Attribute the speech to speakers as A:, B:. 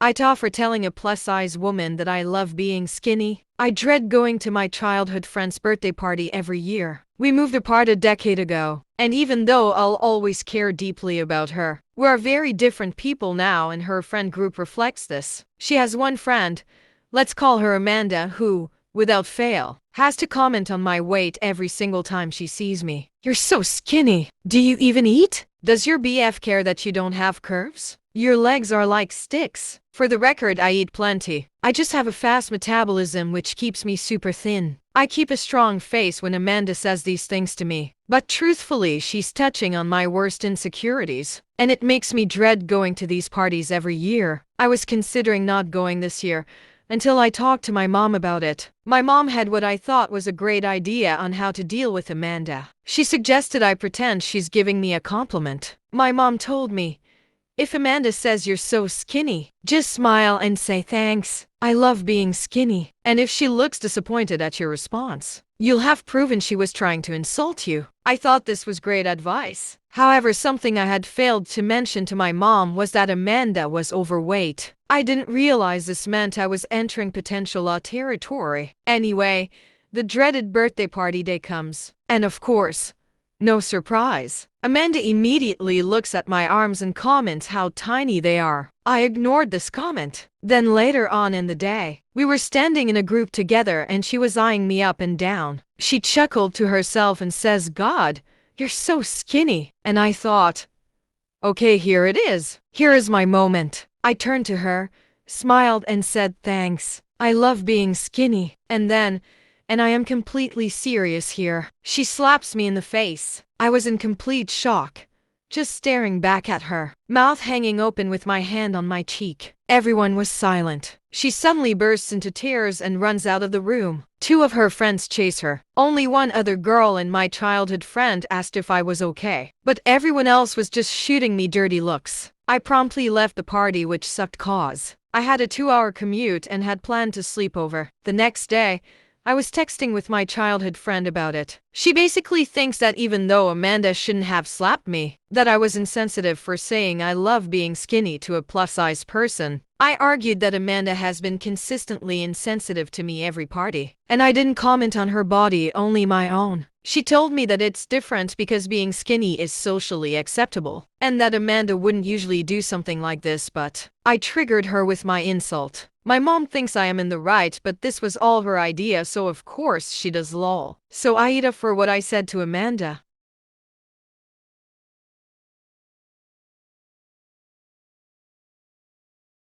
A: I tough for telling a plus-size woman that I love being skinny. I dread going to my childhood friend's birthday party every year. We moved apart a decade ago, and even though I'll always care deeply about her, we are very different people now, and her friend group reflects this. She has one friend, let's call her Amanda, who, without fail, has to comment on my weight every single time she sees me. You're so skinny. Do you even eat? Does your BF care that you don't have curves? Your legs are like sticks. For the record, I eat plenty. I just have a fast metabolism which keeps me super thin. I keep a strong face when Amanda says these things to me. But truthfully, she's touching on my worst insecurities. And it makes me dread going to these parties every year. I was considering not going this year, until I talked to my mom about it. My mom had what I thought was a great idea on how to deal with Amanda. She suggested I pretend she's giving me a compliment. My mom told me, if Amanda says you're so skinny, just smile and say thanks. I love being skinny. And if she looks disappointed at your response, you'll have proven she was trying to insult you. I thought this was great advice. However, something I had failed to mention to my mom was that Amanda was overweight. I didn't realize this meant I was entering potential law territory. Anyway, the dreaded birthday party day comes. And of course, no surprise, Amanda immediately looks at my arms and comments how tiny they are. I ignored this comment. Then later on in the day, we were standing in a group together and she was eyeing me up and down. She chuckled to herself and says, "God, you're so skinny." And I thought, okay, here it is. Here is my moment. I turned to her, smiled and said thanks. I love being skinny. And then, and I am completely serious here, she slaps me in the face. I was in complete shock, just staring back at her, mouth hanging open with my hand on my cheek. Everyone was silent. She suddenly bursts into tears and runs out of the room. Two of her friends chase her. Only one other girl and my childhood friend asked if I was okay, but everyone else was just shooting me dirty looks. I promptly left the party, which sucked cause I had a 2-hour commute and had planned to sleep over. The next day, I was texting with my childhood friend about it. She basically thinks that even though Amanda shouldn't have slapped me, that I was insensitive for saying I love being skinny to a plus-size person. I argued that Amanda has been consistently insensitive to me every party, and I didn't comment on her body, only my own. She told me that it's different because being skinny is socially acceptable, and that Amanda wouldn't usually do something like this, but I triggered her with my insult. My mom thinks I am in the right, but this was all her idea, so of course she does, lol. So I eat up for what I said to Amanda.